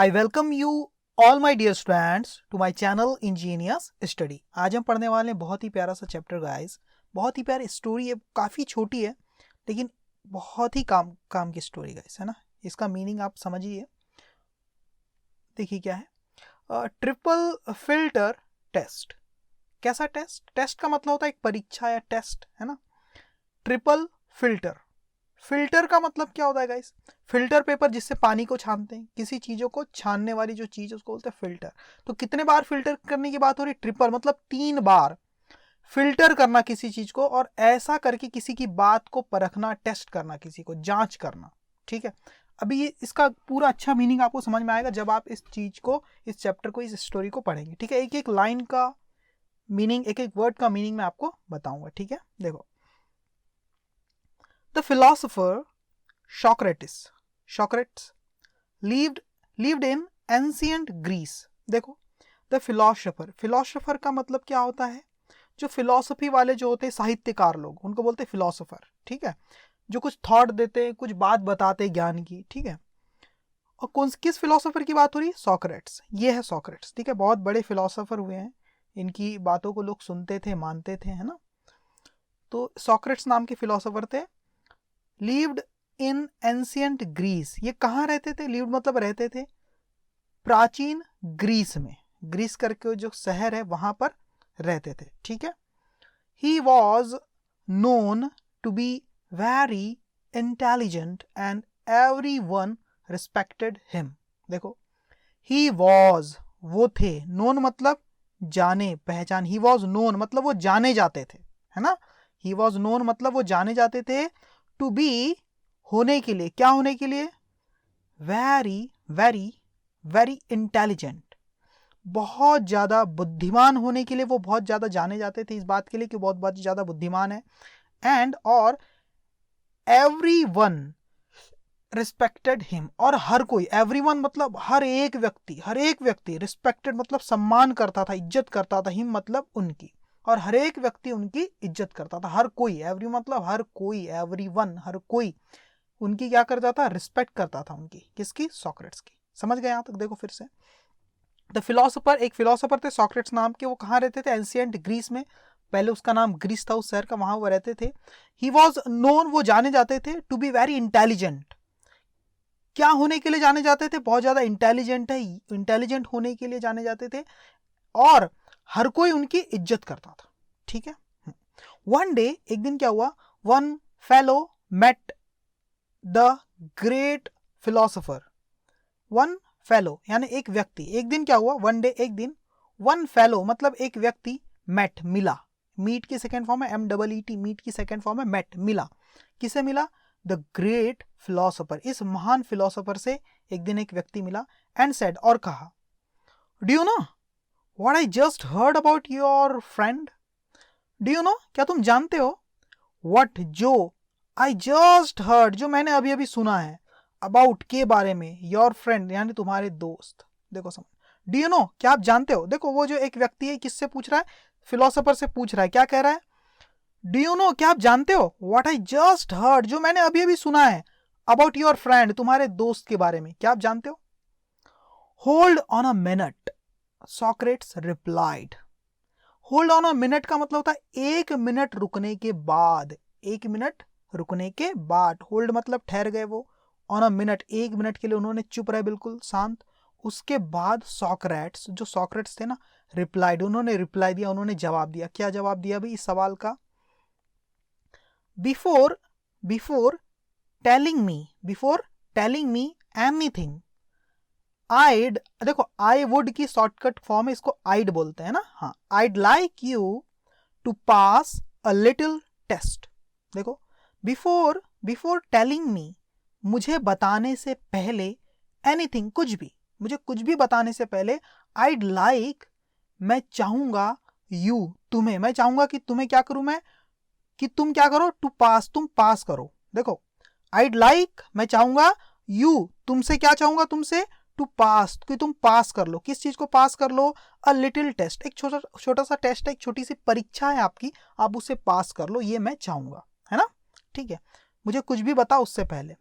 I welcome you all my dear students to my channel Ingenious Study। आज हम पढ़ने वाले हैं बहुत ही प्यारा सा चैप्टर गाइस, बहुत ही प्यारी स्टोरी है, काफ़ी छोटी है लेकिन बहुत ही काम की स्टोरी गाइस, है ना। इसका मीनिंग आप समझिए। देखिए क्या है, ट्रिपल फिल्टर टेस्ट। कैसा टेस्ट? टेस्ट का मतलब होता है एक परीक्षा या टेस्ट, है ना। ट्रिपल फिल्टर, फिल्टर का मतलब क्या होता है गाइस? फिल्टर पेपर जिससे पानी को छानते हैं, किसी चीज़ों को छानने वाली जो चीज़ उसको बोलते हैं फिल्टर। तो कितने बार फिल्टर करने की बात हो रही? ट्रिपल, मतलब 3 बार फिल्टर करना किसी चीज़ को, और ऐसा करके किसी की बात को परखना, टेस्ट करना, किसी को जांच करना। ठीक है, अभी ये इसका पूरा अच्छा मीनिंग आपको समझ में आएगा जब आप इस चीज़ को, इस चैप्टर को, इस स्टोरी को पढ़ेंगे। ठीक है, एक एक लाइन का मीनिंग, एक एक वर्ड का मीनिंग मैं आपको बताऊंगा। ठीक है, देखो। The philosopher Socrates lived in ancient Greece। देखो, the philosopher का मतलब क्या होता है? जो फिलॉसफी वाले जो होते हैं, साहित्यकार लोग, उनको बोलते हैं फिलॉसफर। ठीक है, जो कुछ थॉट देते हैं, कुछ बात बताते हैं ज्ञान की। ठीक है, और किस फिलोसोफर की बात हो रही है? सॉक्रेट्स। ये है सॉक्रेट्स। ठीक है, बहुत बड़े फिलोसोफर हुए हैं, इनकी बातों को लोग सुनते थे, मानते थे, है ना। तो सॉक्रेट्स नाम के फिलोसोफर थे। लिव्ड इन एंशियंट ग्रीस, ये कहाँ रहते थे? लिव्ड मतलब रहते थे, प्राचीन ग्रीस में। ग्रीस करके जो शहर है वहां पर रहते थे। ठीक है, he was known to be very intelligent and everyone respected him. देखो, ही वॉज, वो थे, नोन मतलब जाने पहचान, ही वॉज नोन मतलब वो जाने जाते थे, है ना। ही वॉज नोन मतलब वो जाने जाते थे, टू बी होने के लिए, क्या होने के लिए? वेरी वेरी वेरी इंटेलिजेंट, बहुत ज़्यादा बुद्धिमान होने के लिए वो बहुत ज़्यादा जाने जाते थे, इस बात के लिए कि बहुत बहुत ज़्यादा बुद्धिमान है। एंड और एवरी वन रिस्पेक्टेड हिम, और हर कोई, एवरी वन मतलब हर एक व्यक्ति रिस्पेक्टेड मतलब सम्मान करता था, इज्जत करता था, हिम मतलब उनकी, और हर एक व्यक्ति उनकी इज्जत करता था। हर कोई, एवरी मतलब हर कोई, एवरी वन हर कोई उनकी क्या करता था? रिस्पेक्ट करता था उनकी। किसकी? सॉक्रेट्स की। समझ गए यहाँ तक? देखो फिर से, द फिलोसोफर, एक फिलोसोफर थे सॉक्रेट्स नाम के, वो कहाँ रहते थे? एंशियंट ग्रीस में। पहले उसका नाम ग्रीस था, उस शहर का, वहां वो रहते थे। ही वॉज नोन, वो जाने जाते थे, टू बी वेरी इंटेलिजेंट, क्या होने के लिए जाने जाते थे? बहुत ज्यादा इंटेलिजेंट है, इंटेलिजेंट होने के लिए जाने जाते थे, और हर कोई उनकी इज्जत करता था। ठीक है, वन डे, एक दिन क्या हुआ? One fellow met the great philosopher. One fellow यानी एक व्यक्ति, एक दिन क्या हुआ? वन डे, एक दिन, वन फेलो मतलब एक व्यक्ति, मेट मिला, मीट की सेकेंड फॉर्म है MEET, मीट की सेकेंड फॉर्म है मेट, मिला। किसे मिला? द ग्रेट फिलोसोफर, इस महान फिलोसोफर से एक दिन एक व्यक्ति मिला। एंड सेड, और कहा, do you know what I just heard about your friend? Do you know, क्या तुम जानते हो? व्हाट, जो, आई जस्ट हर्ड, जो मैंने अभी अभी सुना है, अबाउट के बारे में, योर फ्रेंड यानी तुम्हारे दोस्त। देखो समझ, डू यू नो, क्या आप जानते हो? देखो, वो जो एक व्यक्ति है किससे पूछ रहा है? फिलोसोफर से पूछ रहा है। क्या कह रहा है? डू यू नो, क्या आप जानते हो? व्हाट आई जस्ट हर्ड, जो मैंने अभी अभी सुना है, अबाउट योर फ्रेंड, तुम्हारे दोस्त के बारे में, क्या आप जानते हो? Hold on a minute, Socrates replied. Hold on a minute का मतलब होता है 1 मिनट रुकने के बाद, 1 मिनट रुकने के बाद। होल्ड मतलब ठहर गए वो, ऑन अ मिनट 1 मिनट के लिए उन्होंने चुप रहे, बिल्कुल शांत। उसके बाद सॉक्रेट्स, जो सॉक्रेट्स थे ना, रिप्लाइड, उन्होंने रिप्लाई दिया, उन्होंने जवाब दिया। क्या जवाब दिया भाई इस सवाल का? Before telling me anything, I'd, देखो आई वुड की शॉर्टकट फॉर्म है, इसको आइड बोलते हैं ना। हाँ, I'd like you to pass a little test. देखो, बिफोर टेलिंग मी, मुझे बताने से पहले, एनीथिंग कुछ भी, मुझे कुछ भी बताने से पहले, आइड लाइक मैं चाहूंगा, यू तुम्हें, मैं चाहूंगा कि तुम्हें क्या करूं मैं, कि तुम क्या करो, टू पास, तुम पास करो। देखो, आइड लाइक मैं चाहूंगा, यू तुमसे, क्या चाहूंगा तुमसे, टू पास, कि तुम पास कर लो। किस चीज को पास कर लो? अ लिटिल टेस्ट, एक छोटा सा टेस्ट है, एक छोटी सी परीक्षा है आपकी, आप उसे पास कर लो, ये मैं चाहूंगा, है ना। ठीक है, मुझे कुछ भी बताओ उससे पहले।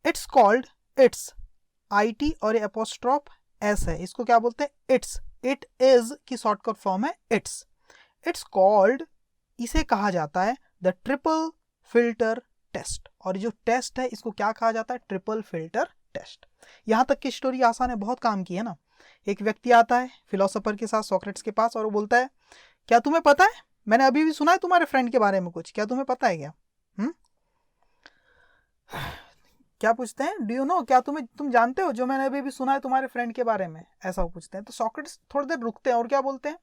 इट्स IT और एपोस्ट्रॉफ S है, इसको क्या बोलते हैं? इट्स। इट इज की शॉर्टकट फॉर्म है इट्स। इट्स कॉल्ड, इसे कहा जाता है द ट्रिपल फिल्टर टेस्ट। और जो टेस्ट है इसको क्या कहा जाता है? Triple filter test. यहां तक की स्टोरी आसान है, बहुत काम की है ना। एक व्यक्ति आता है फिलोसोफर के साथ सोक्रेट्स के पास और वो बोलता है क्या तुम्हें पता है, मैंने अभी भी सुना है तुम्हारे फ्रेंड के बारे में कुछ, क्या तुम्हें पता है क्या? क्या पूछते हैं? डू यू नो, क्या तुम जानते हो जो मैंने अभी भी सुना है तुम्हारे फ्रेंड के बारे में, ऐसा वो पूछते हैं। तो सॉक्रेट्स थोड़ी देर रुकते हैं और क्या बोलते हैं,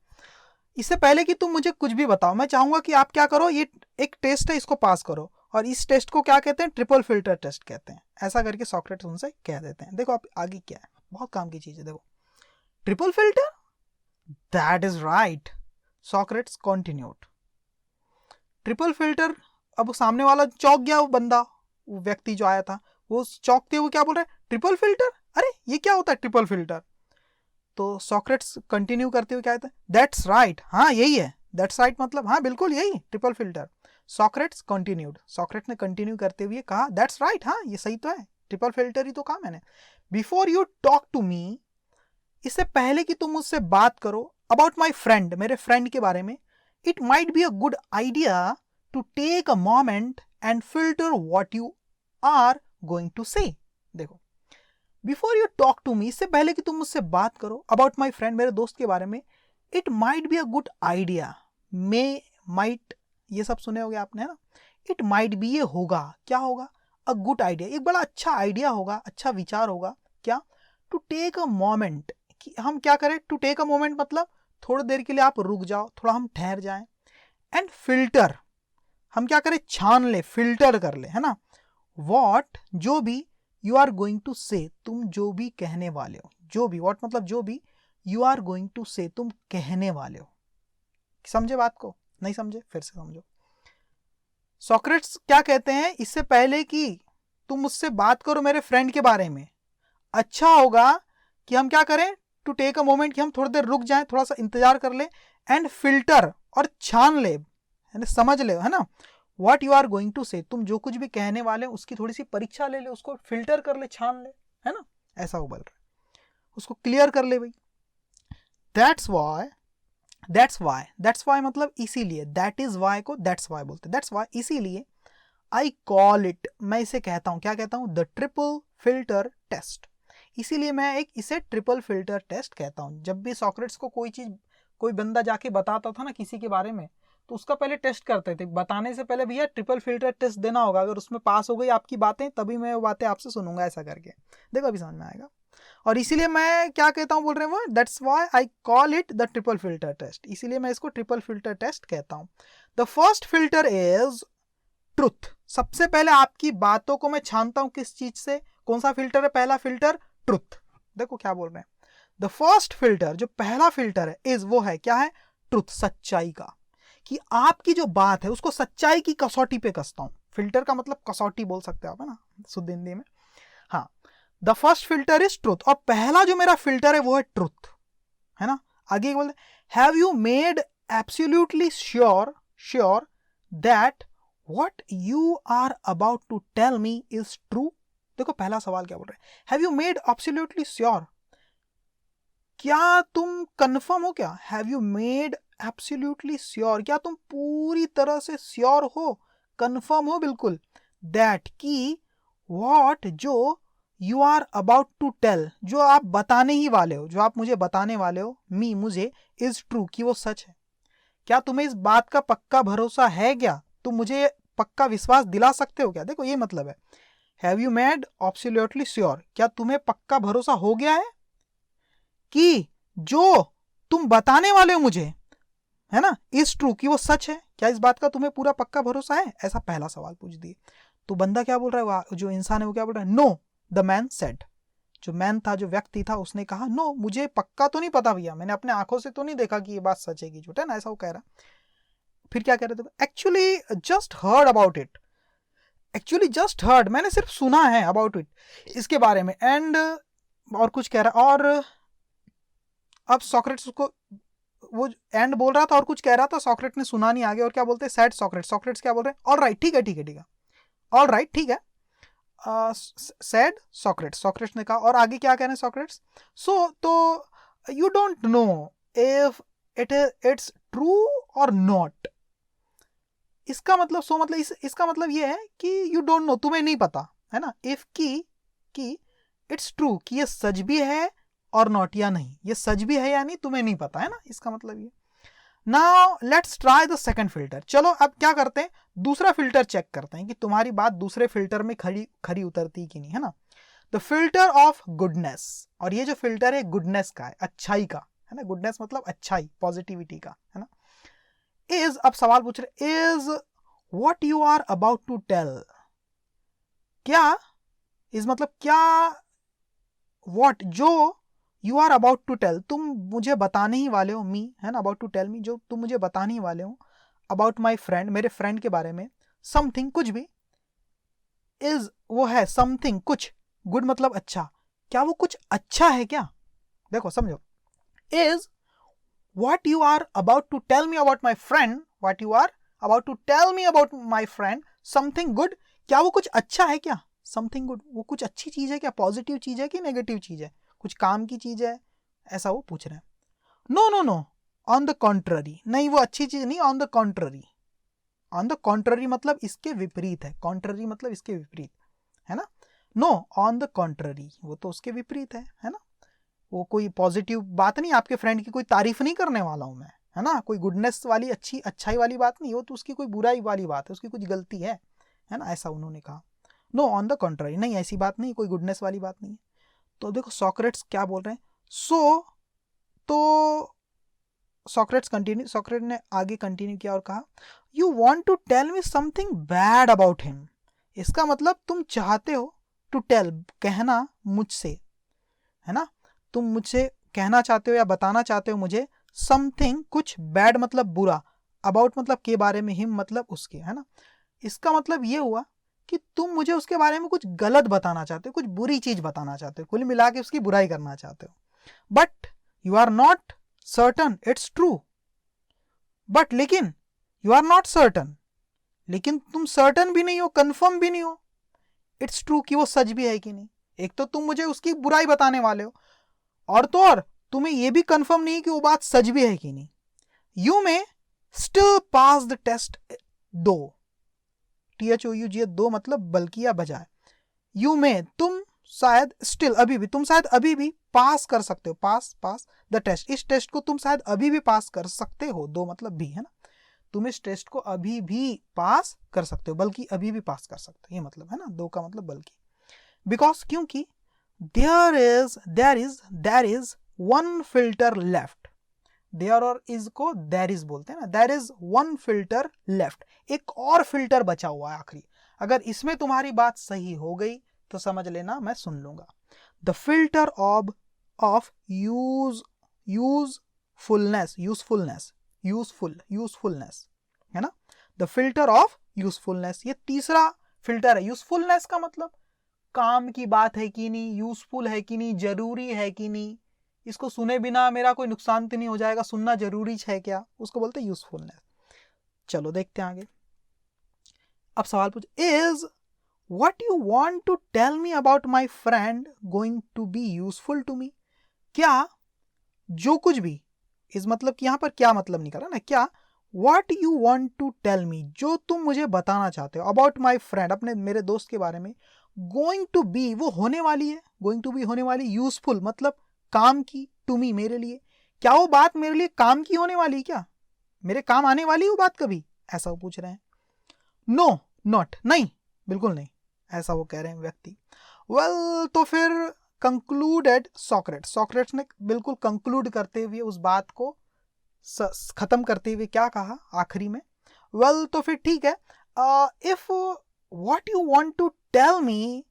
इससे पहले कि तुम मुझे कुछ भी बताओ, मैं चाहूंगा कि आप क्या करो, ये एक टेस्ट है, इसको पास करो। और इस टेस्ट को क्या कहते हैं? ट्रिपल फिल्टर टेस्ट कहते हैं। ऐसा करके सॉक्रेट्स उनसे कह देते हैं। देखो आप आगे क्या है, बहुत काम की चीज है। देखो, triple filter, that is right, Socrates continued. Triple filter. अब सामने वाला चौंक गया, वो बंदा, वो व्यक्ति जो आया था, वो चौंकते हुए क्या बोल रहा है? ट्रिपल फिल्टर, अरे ये क्या होता है ट्रिपल फिल्टर? तो सॉक्रेट्स कंटिन्यू करते हुए क्या कहते हैं? दैट्स राइट, हाँ यही है। दैट्स राइट मतलब हाँ बिल्कुल यही triple filter. Socrates continued, Socrates ने कंटिन्यू करते हुए कहा दैट्स राइट, हाँ ये सही तो है, ट्रिपल फिल्टर ही तो कहा मैंने। Before you talk to me, इससे पहले कि तुम मुझसे बात करो, अबाउट माई फ्रेंड, मेरे फ्रेंड के बारे में, it might be a good idea to take a moment and filter what you are going to say. देखो, before you talk to me, इससे पहले कि तुम मुझसे बात करो, अबाउट माई फ्रेंड, मेरे दोस्त के बारे में, it might be a good idea, may, might, ये सब सुने होगे आपने, है ना। इट माइट बी, ये होगा, क्या होगा? अ गुड आइडिया, एक बड़ा अच्छा आइडिया होगा, अच्छा विचार होगा, क्या? टू टेक अ मोमेंट, कि हम क्या करें? टू टेक अ मोमेंट मतलब थोड़ी देर के लिए आप रुक जाओ, थोड़ा हम ठहर जाएं। एंड फिल्टर, हम क्या करें? छान ले, फिल्टर कर ले, है ना। वॉट, जो भी, you are going to say, तुम जो भी कहने वाले हो, जो भी, वॉट मतलब जो भी, you are going to say, तुम कहने वाले हो। समझे बात को? नहीं समझे? फिर से समझो। सॉक्रेट्स क्या कहते हैं? इससे पहले कि तुम मुझसे बात करो मेरे फ्रेंड के बारे में, अच्छा होगा कि हम क्या करें? टू टेक अ मोमेंट, कि हम थोड़ी देर रुक जाएं, थोड़ा सा इंतजार कर ले। एंड फिल्टर, और छान ले, समझ ले, है ना। What you are going to say, तुम जो कुछ भी कहने वाले उसकी थोड़ी सी परीक्षा ले ले, उसको फिल्टर कर ले, छान ले, है ना। ऐसा वो बोल रहा है, उसको क्लियर कर ले भाई। दैट्स वाई, दैट्स वाई मतलब इसीलिए, दैट इज वाई को दैट्स वाई बोलते हैं। दैट्स वाई, इसीलिए, आई कॉल इट, मैं इसे कहता हूं, क्या कहता हूं? The triple filter test. इसीलिए मैं इसे ट्रिपल फिल्टर टेस्ट कहता हूं। जब भी सॉक्रेट्स को कोई चीज, कोई बंदा जाके बताता था ना किसी के बारे में, तो उसका पहले टेस्ट करते थे। बताने से पहले भैया ट्रिपल फिल्टर टेस्ट देना होगा, अगर उसमें पास हो गई आपकी बातें तभी मैं वो बातें आपसे सुनूंगा, ऐसा करके। देखो अभी समझ में आएगा। और इसीलिए मैं क्या कहता हूँ, बोल रहे हैं वो, that's why I call it the triple filter test, इसीलिए मैं इसको ट्रिपल फिल्टर टेस्ट कहता हूँ। The first filter is truth. सबसे पहले आपकी बातों को मैं छानता हूं किस चीज से? कौन सा फिल्टर है? पहला फिल्टर ट्रुथ। देखो क्या बोल रहे हैं, द फर्स्ट फिल्टर, जो पहला फिल्टर है, इज, वो है, क्या है? ट्रुथ, सच्चाई का, कि आपकी जो बात है उसको सच्चाई की कसौटी पे कसता हूं। फिल्टर का मतलब कसौटी बोल सकते हो आप, है ना, शुद्ध हिंदी में। हाँ, the first filter is truth, और पहला जो मेरा फिल्टर है वो है ट्रुथ, है ना। आगे बोलते, have you made absolutely sure that what you are about to tell me is true? देखो पहला सवाल क्या बोल रहे हैं, have you made absolutely sure, क्या तुम कंफर्म हो? क्या have you made absolutely sure, क्या तुम पूरी तरह से श्योर हो, कंफर्म हो बिल्कुल, that की, what, जो, you are about to tell, जो आप बताने ही वाले हो, जो आप मुझे बताने वाले हो, me, मुझे, is true, कि वो सच है। क्या तुम्हें इस बात का पक्का भरोसा है? क्या तुम मुझे पक्का विश्वास दिला सकते हो क्या? देखो ये मतलब है, have you made absolutely sure, क्या तुम्हें पक्का भरोसा हो गया है कि जो तुम बताने वाले हो मुझे, है ना, इज ट्रू, कि वो सच है? क्या इस बात का तुम्हें पूरा पक्का भरोसा है? ऐसा पहला सवाल पूछ दिए। तो बंदा क्या बोल रहा है, जो इंसान है वो क्या बोल रहा है? नो, द मैन सेड, जो मैन था, जो व्यक्ति था, उसने कहा नो, मुझे पक्का तो नहीं पता भैया, मैंने अपने आंखों से तो नहीं देखा कि ये बात सच है कि झूठ है ना, ऐसा वो कह रहा। फिर क्या कह रहे थे? Actually just heard about it, actually just heard, मैंने सिर्फ सुना है अबाउट इट, इसके बारे में, एंड, और कुछ कह रहा। और अब सॉक्रेट्स उसको, वो एंड बोल रहा था और कुछ कह रहा था, सॉक्रेट ने सुना नहीं आगे, और क्या बोलते हैं? सैड सॉक्रेट, सॉक्रेट्स क्या बोल रहे हैं? ऑल राइट, ठीक है, ठीक है, ठीक है, ऑल राइट, ठीक है, सेड सॉक्रेट्स, सॉक्रेट्स ने कहा। और आगे क्या कह रहे हैं सॉक्रेट्स? सो तो you don't know if it's true और नॉट। इसका मतलब इसका मतलब ये है कि यू डोंट नो, तुम्हें नहीं पता, है ना। इफ कि इट्स ट्रू, कि ये सच भी है और नॉट, या नहीं, ये सच भी है या नहीं तुम्हें नहीं पता, है ना, इसका मतलब ये। Now let's try the second filter. चलो अब क्या करते हैं, दूसरा फिल्टर चेक करते हैं कि तुम्हारी बात दूसरे फिल्टर में खरी उतरती कि नहीं, है ना। द फिल्टर ऑफ गुडनेस, और ये जो फिल्टर है गुडनेस का है, अच्छाई का, है ना। गुडनेस मतलब अच्छाई, पॉजिटिविटी का, है ना। इज, अब सवाल पूछ रहे, is what you are about to tell, क्या, इज मतलब क्या, व्हाट जो, you are about to tell तुम मुझे बताने ही वाले हो, मी, है ना, अबाउट टू टेल मी, जो तुम मुझे बताने ही वाले हो, अबाउट माई फ्रेंड, मेरे फ्रेंड के बारे में, समथिंग, कुछ भी, इज वो है समथिंग कुछ, गुड मतलब अच्छा, क्या वो कुछ अच्छा है क्या? देखो समझो, is what you are about to tell me about my friend, what you are about to tell me about my friend something good, क्या वो कुछ अच्छा है क्या? something good, वो कुछ अच्छी चीज है क्या, पॉजिटिव चीज है कि नेगेटिव चीज है, कुछ काम की चीज है, ऐसा वो पूछ रहे हैं। No no no, on the contrary, नहीं वो अच्छी चीज नहीं, on the contrary. On the contrary मतलब इसके विपरीत है, कॉन्ट्ररी मतलब इसके विपरीत, है ना। नो, ऑन द कॉन्ट्ररी वो तो उसके विपरीत है ना। वो कोई पॉजिटिव बात नहीं, आपके फ्रेंड की कोई तारीफ नहीं करने वाला हूं मैं, है ना, कोई गुडनेस वाली अच्छाई वाली बात नहीं, वो तो उसकी कोई बुराई वाली बात है, उसकी कुछ गलती है ना, ऐसा उन्होंने कहा। नो, ऑन द कॉन्ट्ररी, नहीं ऐसी बात नहीं, कोई गुडनेस वाली बात नहीं है। तो देखो सॉक्रेट्स क्या बोल रहे हैं, तो सॉक्रेट ने आगे कंटिन्यू किया और कहा, you want to tell me something bad about him, इसका मतलब तुम चाहते हो, टू टेल कहना मुझसे, है ना, तुम मुझसे कहना चाहते हो या बताना चाहते हो मुझे, समथिंग कुछ, बैड मतलब बुरा, अबाउट मतलब के बारे में, हिम मतलब उसके, है ना। इसका मतलब ये हुआ कि तुम मुझे उसके बारे में कुछ गलत बताना चाहते हो, कुछ बुरी चीज बताना चाहते हो, कुल मिला के उसकी बुराई करना चाहते हो। But you are not certain it's true, but लेकिन यू आर नॉट सर्टन, लेकिन तुम सर्टन भी नहीं हो, कंफर्म भी नहीं हो, इट्स ट्रू कि वो सच भी है कि नहीं। एक तो तुम मुझे उसकी बुराई बताने वाले हो, और तो और तुम्हें यह भी कंफर्म नहीं कि वो बात सच भी है कि नहीं। यू में स्टिल पास द टेस्ट, दो, THOUG, दो मतलब बल्कि या बजाय, यू में तुम शायद, स्टिल अभी भी, तुम शायद अभी भी पास कर सकते हो, पास द टेस्ट, इस टेस्ट को तुम शायद अभी भी पास कर सकते हो, दो मतलब भी, है ना, तुम इस टेस्ट को अभी भी पास कर सकते हो, बल्कि अभी भी पास कर सकते हो, ये मतलब है ना, दो का मतलब बल्कि। बिकॉज क्योंकि there is one filter left, there और is को there is बोलते हैं ना, there is one filter left, एक और फिल्टर बचा हुआ है आखिरी, अगर इसमें तुम्हारी बात सही हो गई तो समझ लेना मैं सुन लूंगा। द फिल्टर ऑफ यूजफुलनेस, है ना, द फिल्टर ऑफ यूजफुलनेस, ये तीसरा फिल्टर है। यूजफुलनेस का मतलब काम की बात है कि नहीं, यूजफुल है कि नहीं, जरूरी है कि नहीं, इसको सुने बिना मेरा कोई नुकसान तो नहीं हो जाएगा, सुनना जरूरी है क्या, उसको बोलते हैं यूजफुलनेस। चलो देखते हैं आगे। अब सवाल पूछ, is what you want to tell me about my friend going to be useful to me, क्या जो कुछ भी, इस मतलब कि यहां पर क्या मतलब निकला ना, क्या what you want to tell me, जो तुम मुझे बताना चाहते हो, अबाउट माय फ्रेंड, अपने मेरे दोस्त के बारे में, गोइंग टू बी वो होने वाली है, गोइंग टू बी होने वाली, यूजफुल मतलब काम की, टू मी मेरे लिए, क्या वो बात मेरे लिए काम की होने वाली, क्या मेरे काम आने वाली वो बात कभी, ऐसा वो पूछ रहे हैं। नो नॉट, नहीं बिल्कुल नहीं, ऐसा वो कह रहे हैं व्यक्ति। वेल तो फिर कंक्लूडेड सॉक्रेट्स ने बिल्कुल कंक्लूड करते हुए उस बात को खत्म करते हुए क्या कहा आखिरी में, वेल तो फिर ठीक है, if what you want to tell me,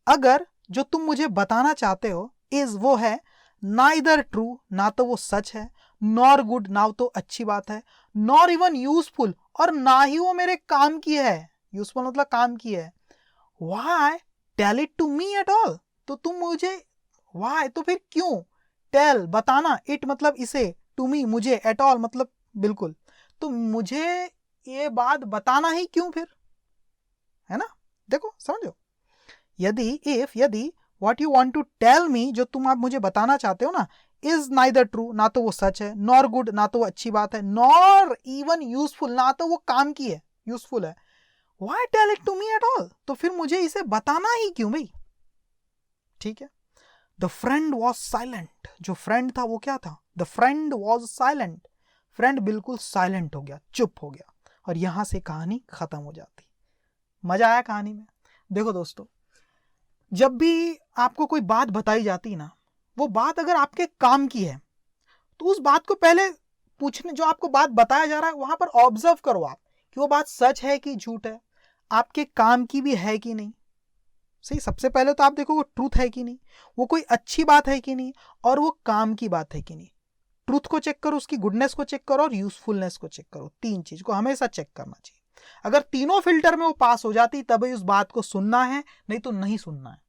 अगर जो तुम मुझे बताना चाहते हो, इज वो है नाइदर ट्रू, ना तो वो सच है, नॉर गुड, ना तो अच्छी बात है, नॉर इवन यूजफुल, और ना ही वो मेरे काम की है, यूजफुल मतलब काम की है, why tell it to me at all, तो तुम मुझे, व्हाई तो फिर क्यों, टेल बताना, इट मतलब इसे, टू मी मुझे, एट ऑल मतलब बिल्कुल, तो मुझे ये बात बताना ही क्यों फिर, है ना। देखो समझो, यदि what you want to tell me, जो तुम आप मुझे बताना चाहते हो ना, इज नाइदर ट्रू, ना तो वो सच है, नॉर गुड, ना तो वो अच्छी बात है, नॉर इवन यूजफुल, ना तो वो काम की है, यूजफुल है, why tell it to me at all, तो फिर मुझे इसे बताना ही क्यों भाई? ठीक है। द फ्रेंड वॉज साइलेंट, जो फ्रेंड था वो क्या था? The friend was silent, friend बिल्कुल साइलेंट हो गया, चुप हो गया, और यहां से कहानी खत्म हो जाती। मजा आया कहानी में? देखो दोस्तों, जब भी आपको कोई बात बताई जाती ना, वो बात अगर आपके काम की है तो उस बात को पहले पूछने, जो आपको बात बताया जा रहा है वहां पर ऑब्जर्व करो आप कि वो बात सच है कि झूठ है, आपके काम की भी है कि नहीं। सही, सबसे पहले तो आप देखो वो ट्रूथ है कि नहीं, वो कोई अच्छी बात है कि नहीं, और वो काम की बात है कि नहीं। ट्रूथ को चेक करो, उसकी गुडनेस को चेक करो, और यूजफुलनेस को चेक करो। तीन चीज को हमेशा चेक करना चाहिए। अगर तीनों फिल्टर में वो पास हो जाती तभी उस बात को सुनना है, नहीं तो नहीं सुनना है।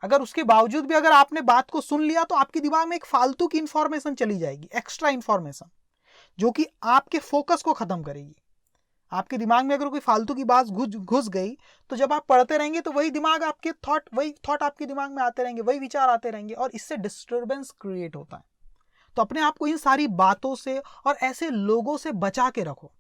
अगर उसके बावजूद भी अगर आपने बात को सुन लिया तो आपके दिमाग में एक फालतू की इंफॉर्मेशन चली जाएगी, एक्स्ट्रा इंफॉर्मेशन, जो कि आपके फोकस को खत्म करेगी। आपके दिमाग में अगर कोई फालतू की बात घुस गई तो जब आप पढ़ते रहेंगे तो वही दिमाग आपके वही थॉट आपके दिमाग में आते रहेंगे, वही विचार आते रहेंगे, और इससे डिस्टर्बेंस क्रिएट होता है। तो अपने आप को इन सारी बातों से और ऐसे लोगों से बचा के रखो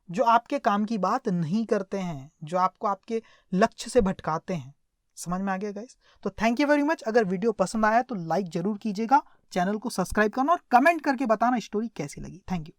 जो आपके काम की बात नहीं करते हैं, जो आपको आपके लक्ष्य से भटकाते हैं। समझ में आ गया गाइस? तो थैंक यू वेरी मच। अगर वीडियो पसंद आया तो लाइक जरूर कीजिएगा, चैनल को सब्सक्राइब करना और कमेंट करके बताना स्टोरी कैसी लगी। Thank you.